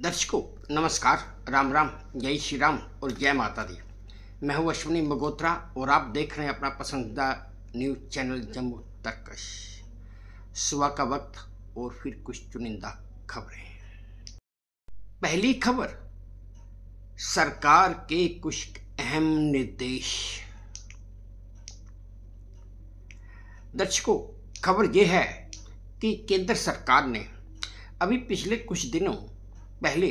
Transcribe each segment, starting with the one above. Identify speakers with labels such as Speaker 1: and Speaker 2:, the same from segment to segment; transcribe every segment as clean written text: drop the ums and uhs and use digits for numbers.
Speaker 1: दर्शकों नमस्कार, राम राम, जय श्री राम और जय माता दी। मैं हूं अश्विनी मगोत्रा और आप देख रहे हैं अपना पसंदीदा न्यूज चैनल जम्मू तर्कश। सुबह का वक्त और फिर कुछ चुनिंदा खबरें। पहली खबर, सरकार के कुछ अहम निर्देश। दर्शकों, खबर यह है कि केंद्र सरकार ने अभी पिछले कुछ दिनों पहले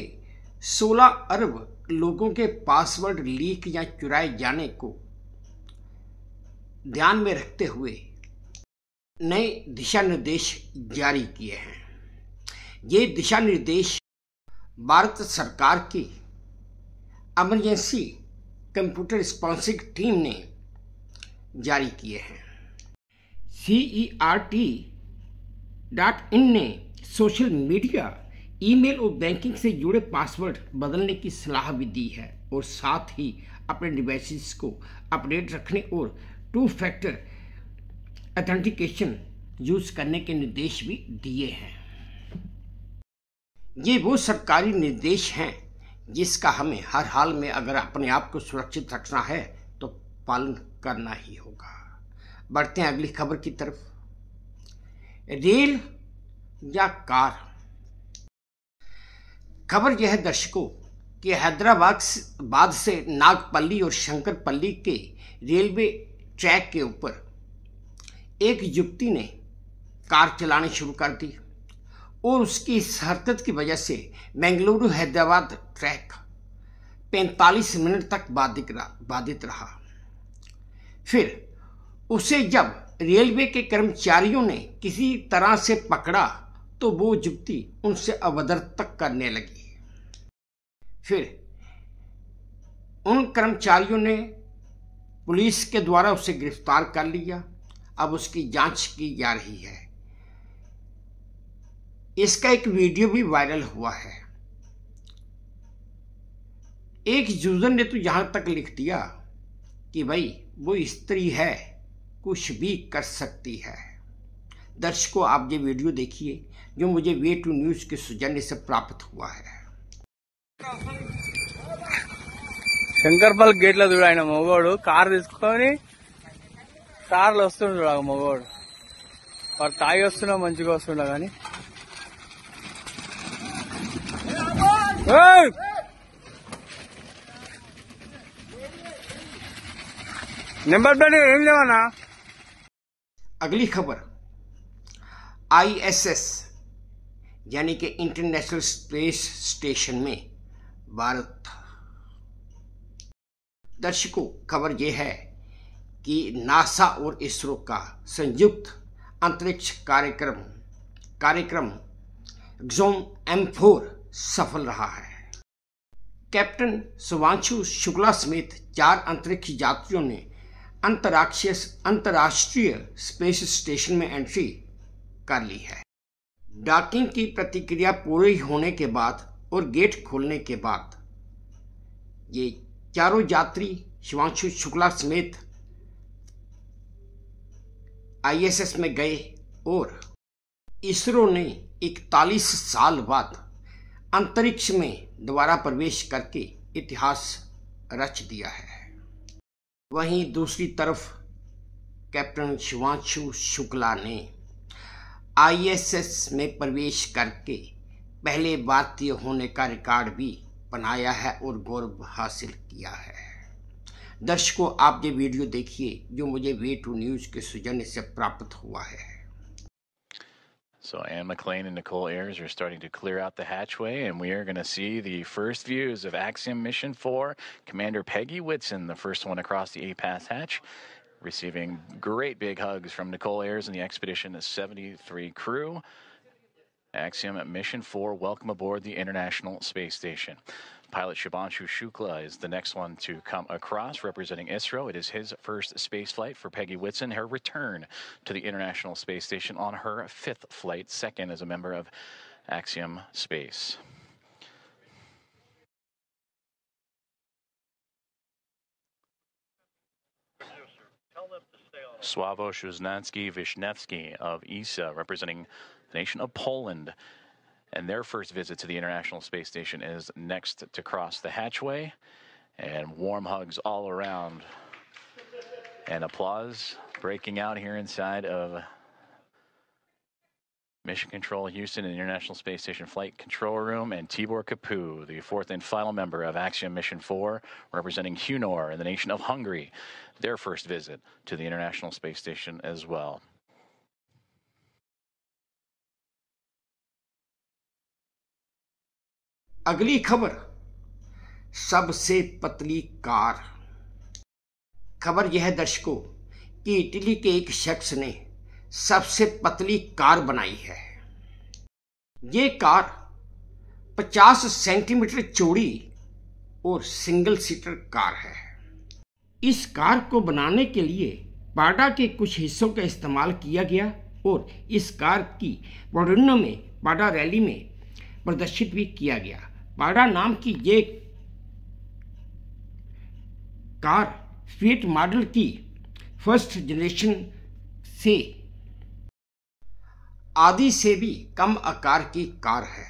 Speaker 1: 16 अरब लोगों के पासवर्ड लीक या चुराए जाने को ध्यान में रखते हुए नए दिशा निर्देश जारी किए हैं। ये दिशा निर्देश भारत सरकार की इमरजेंसी कंप्यूटर रिस्पॉन्सिंग टीम ने जारी किए हैं। CERT.in ने सोशल मीडिया, ईमेल और बैंकिंग से जुड़े पासवर्ड बदलने की सलाह भी दी है और साथ ही अपने डिवाइसेस को अपडेट रखने और 2 फैक्टर ऑथेंटिकेशन यूज करने के निर्देश भी दिए हैं। ये वो सरकारी निर्देश हैं जिसका हमें हर हाल में अगर अपने आप को सुरक्षित रखना है तो पालन करना ही होगा। बढ़ते हैं अगली खबर की तरफ। रेल या कार। खबर यह है दर्शकों कि हैदराबाद से नागपल्ली और शंकरपल्ली के रेलवे ट्रैक के ऊपर एक युवती ने कार चलानी शुरू कर दी और उसकी इस हरकत की वजह से बेंगलुरु हैदराबाद ट्रैक 45 मिनट तक बाधित रहा। फिर उसे जब रेलवे के कर्मचारियों ने किसी तरह से पकड़ा तो वो युवती उनसे अभद्रता करने लगी। फिर उन कर्मचारियों ने पुलिस के द्वारा उसे गिरफ्तार कर लिया। अब उसकी जांच की जा रही है। इसका एक वीडियो भी वायरल हुआ है। एक यूजर ने तो यहां तक लिख दिया कि भाई वो स्त्री है, कुछ भी कर सकती है। दर्शकों, आप ये वीडियो देखिए जो मुझे वे टू न्यूज के सौजन्य से प्राप्त हुआ है।
Speaker 2: శంకర్పల్ గేట్లో చూడు ఆయన మగోడు కారు తీసుకొని కార్లో వస్తుండు చూడ మగోడు వాడు తాగి వస్తున్నా మంచిగా వస్తుండ కానీ నెంబర్ ప్లేట్ ఏం లేవన్నా।
Speaker 1: अगली खबर, ISS यानी कि इंटरनेशनल स्पेस स्टेशन में भारत। दर्शकों, खबर यह है कि नासा और इसरो का संयुक्त अंतरिक्ष कार्यक्रम एक्सोम M4 सफल रहा है। कैप्टन शुभांशु शुक्ला समेत 4 अंतरिक्ष यात्रियों ने अंतर्राष्ट्रीय स्पेस स्टेशन में एंट्री कर ली है। डॉकिंग की प्रक्रिया पूरी होने के बाद और गेट खोलने के बाद ये चारों यात्री शुभांशु शुक्ला समेत ISS में गए और इसरो ने 41 साल बाद अंतरिक्ष में दोबारा प्रवेश करके इतिहास रच दिया है। वहीं दूसरी तरफ कैप्टन शुभांशु शुक्ला ने ISS में प्रवेश करके पहले भारतीय होने का रिकॉर्ड भी बनाया है और गौरव हासिल किया है। दर्शकों, आप ये वीडियो देखिए जो मुझे वे टू न्यूज के सौजन्य से प्राप्त हुआ है।
Speaker 3: So Anne McLean and Nicole Ayers are starting to clear out the hatchway, and we are going to see the first views of Axiom Mission 4. Commander Peggy Whitson, the first one across the A-Pass hatch, receiving great big hugs from Nicole Ayers and the Expedition 73 crew. Axiom Mission 4, welcome aboard the International Space Station. Pilot Shubhanshu Shukla is the next one to come across, representing ISRO. It is his first space flight for Peggy Whitson, her return to the International Space Station on her 5th flight, second as a member of Axiom Space. Sławomir Szymanski Wisniewski of ESA, representing the nation of Poland. And their first visit to the International Space Station is next to cross the hatchway. And warm hugs all around. And applause breaking out here inside of Mission Control Houston and International Space Station Flight Control Room. And Tibor Kapu, the fourth and final member of Axiom Mission 4, representing Hunor in the nation of Hungary, their first visit to the International Space Station as well.
Speaker 1: अगली खबर, सबसे पतली car. खबर यह है दर्शकों कि Italy के एक शख्स ने सबसे पतली कार बनाई है। ये कार 50 सेंटीमीटर चौड़ी और सिंगल सीटर कार है। इस कार को बनाने के लिए पाडा के कुछ हिस्सों का इस्तेमाल किया गया और इस कार की वरुणा में पाडा रैली में प्रदर्शित भी किया गया। पाडा नाम की ये कार फिएट मॉडल की फर्स्ट जनरेशन से आधी से भी कम आकार की कार है।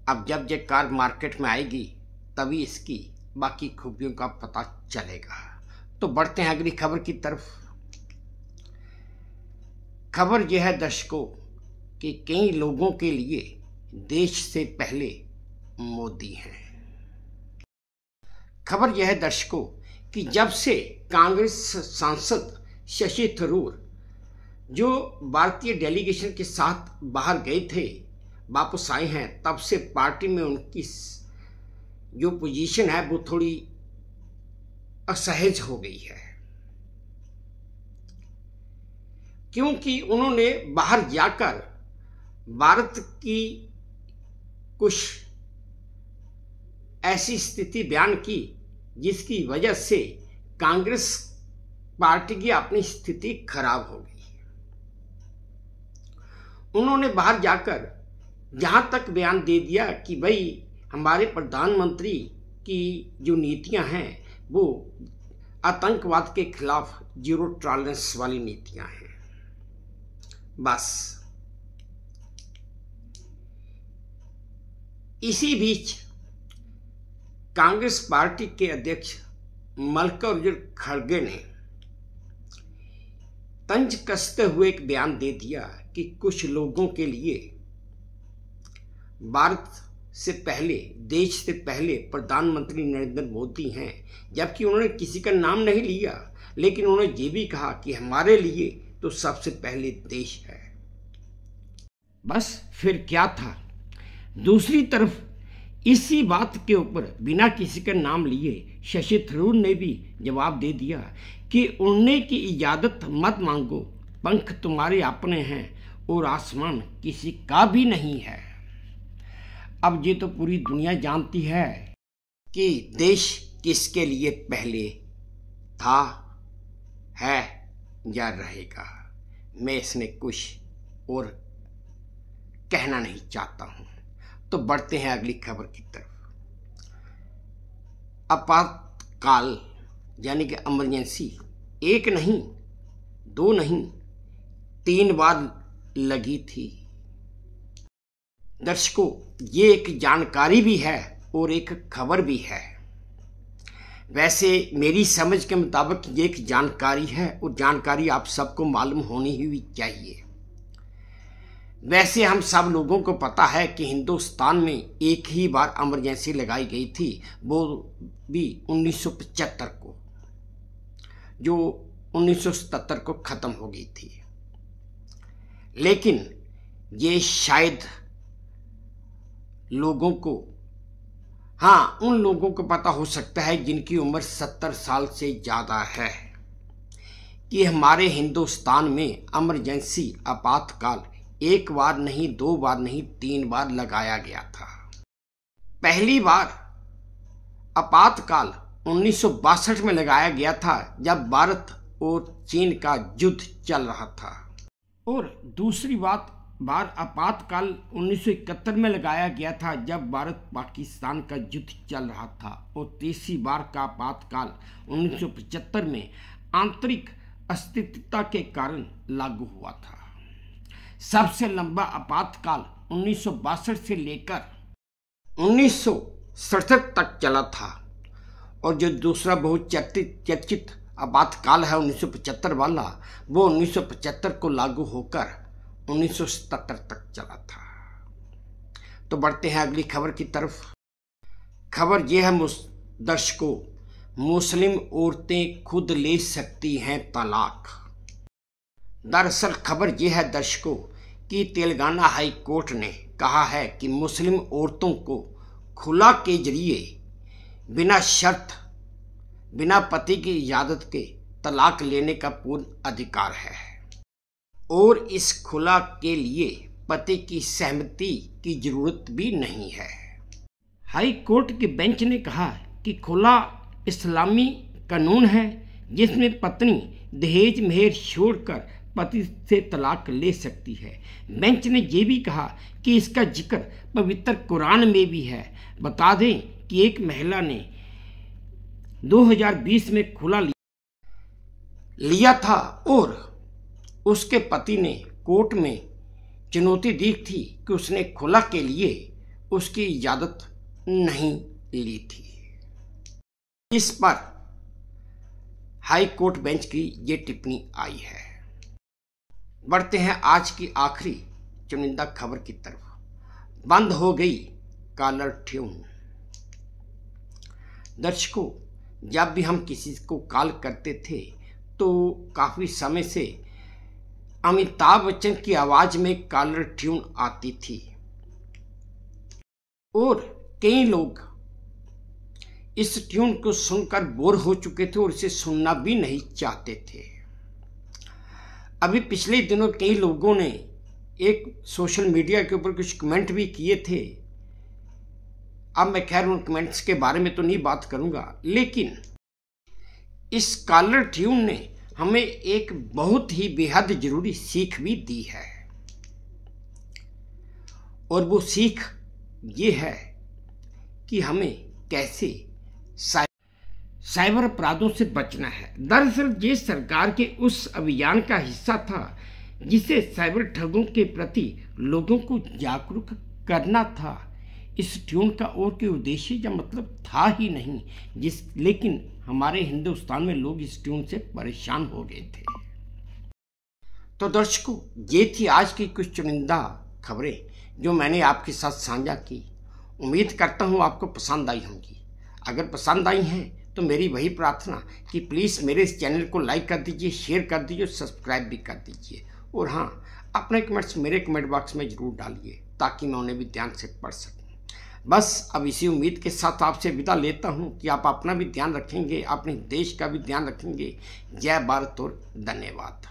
Speaker 1: अब जब ये कार मार्केट में आएगी तभी इसकी बाकी खूबियों का पता चलेगा। तो बढ़ते हैं अगली खबर की तरफ। खबर यह है दर्शकों कि कई लोगों के लिए देश से पहले मोदी हैं। खबर यह है दर्शकों कि जब से कांग्रेस सांसद शशि थरूर जो भारतीय डेलीगेशन के साथ बाहर गए थे वापस आए हैं, तब से पार्टी में उनकी जो पोजीशन है वो थोड़ी असहज हो गई है, क्योंकि उन्होंने बाहर जाकर भारत की कुछ ऐसी स्थिति बयान की जिसकी वजह से कांग्रेस पार्टी की अपनी स्थिति खराब हो गई। उन्होंने बाहर जाकर यहां तक बयान दे दिया कि भाई हमारे प्रधानमंत्री की जो नीतियां हैं वो आतंकवाद के खिलाफ जीरो टॉलरेंस वाली नीतियां हैं। बस इसी बीच कांग्रेस पार्टी के अध्यक्ष मल्लिकार्जुन खड़गे ने तंज कसते हुए एक बयान दे दिया कि कुछ लोगों के लिए भारत से पहले, देश से पहले प्रधानमंत्री नरेंद्र मोदी हैं, जबकि उन्होंने किसी का नाम नहीं लिया, लेकिन उन्होंने ये भी कहा कि हमारे लिए तो सबसे पहले देश है। बस फिर क्या था। दूसरी तरफ इसी बात के ऊपर बिना किसी का नाम लिए शशि थरूर ने भी जवाब दे दिया कि उड़ने की इजाजत मत मांगो, पंख तुम्हारे अपने हैं और आसमान किसी का भी नहीं है। अब ये तो पूरी दुनिया जानती है कि देश किसके लिए पहले था, है या रहेगा। मैं इसमें कुछ और कहना नहीं चाहता हूं। तो बढ़ते हैं अगली खबर की तरफ। आपातकाल यानी कि इमरजेंसी एक नहीं, दो नहीं, 3 बार लगी थी। दर्शकों, ये एक जानकारी भी है और एक खबर भी है। वैसे मेरी समझ के मुताबिक ये एक जानकारी है और जानकारी आप सबको मालूम होनी ही चाहिए। वैसे हम सब लोगों को पता है कि हिंदुस्तान में एक ही बार इमरजेंसी लगाई गई थी, वो भी 1975 को, जो 1977 को ख़त्म हो गई थी। लेकिन ये शायद लोगों को, हाँ उन लोगों को पता हो सकता है जिनकी उम्र 70 साल से ज़्यादा है, कि हमारे हिंदुस्तान में इमरजेंसी आपातकाल एक बार नहीं, 2 बार नहीं, 3 बार लगाया गया था। पहली बार आपातकाल 1962 में लगाया गया था जब भारत और चीन का युद्ध चल रहा था, और दूसरी बार आपातकाल 1971 में लगाया गया था जब भारत पाकिस्तान का युद्ध चल रहा था, और तीसरी बार का आपातकाल 1975 में आंतरिक अस्थिरता के कारण लागू हुआ था। सबसे लंबा आपातकाल 1962 से लेकर 1967 तक चला था और जो दूसरा बहुत चर्चित आपातकाल है 1975 वाला, वो 1975 को लागू होकर 1977 तक चला था। तो बढ़ते हैं अगली खबर की तरफ। खबर यह है दर्शकों, मुस्लिम औरतें खुद ले सकती हैं तलाक। दरअसल खबर यह है दर्शकों कि तेलंगाना हाई कोर्ट ने कहा है कि मुस्लिम औरतों को खुला के जरिए बिना शर्त, बिना पति की इजाजत के तलाक लेने का पूर्ण अधिकार है और इस खुला के लिए पति की सहमति की जरूरत भी नहीं है। हाई कोर्ट के बेंच ने कहा कि खुला इस्लामी कानून है जिसमें पत्नी दहेज मेहर छोड़कर पति से तलाक ले सकती है। बेंच ने यह भी कहा कि इसका जिक्र पवित्र कुरान में भी है। बता दें कि एक महिला ने 2020 में खुला लिया था और उसके पति ने कोर्ट में चुनौती दी थी कि उसने खुला के लिए उसकी इजाजत नहीं ली थी। इस पर हाई कोर्ट बेंच की ये टिप्पणी आई है। बढ़ते हैं आज की आखिरी चुनिंदा खबर की तरफ। बंद हो गई कॉलर ट्यून। दर्शकों, जब भी हम किसी को कॉल करते थे तो काफी समय से अमिताभ बच्चन की आवाज में कॉलर ट्यून आती थी और कई लोग इस ट्यून को सुनकर बोर हो चुके थे और इसे सुनना भी नहीं चाहते थे। अभी पिछले दिनों कई लोगों ने एक सोशल मीडिया के ऊपर कुछ कमेंट भी किए थे। अब मैं खैर उन कमेंट्स के बारे में तो नहीं बात करूंगा, लेकिन इस कॉलर ट्यून ने हमें एक बहुत ही बेहद जरूरी सीख भी दी है और वो सीख ये है कि हमें कैसे साइबर अपराधों से बचना है। दरअसल ये सरकार के उस अभियान का हिस्सा था जिसे साइबर ठगों के प्रति लोगों को जागरूक करना था। इस ट्यून का और कोई उद्देश्य या मतलब था ही नहीं, लेकिन हमारे हिंदुस्तान में लोग इस ट्यून से परेशान हो गए थे। तो दर्शकों, ये थी आज की कुछ चुनिंदा खबरें जो मैंने आपके साथ साझा की। उम्मीद करता हूँ आपको पसंद आई होंगी। अगर पसंद आई हैं तो मेरी वही प्रार्थना कि प्लीज़ मेरे इस चैनल को लाइक कर दीजिए, शेयर कर दीजिए, सब्सक्राइब भी कर दीजिए और हाँ, अपने कमेंट्स मेरे कमेंट बॉक्स में ज़रूर डालिए ताकि मैं उन्हें भी ध्यान से पढ़ सकूं। बस अब इसी उम्मीद के साथ आपसे विदा लेता हूं कि आप अपना भी ध्यान रखेंगे, अपने देश का भी ध्यान रखेंगे। जय भारत और धन्यवाद।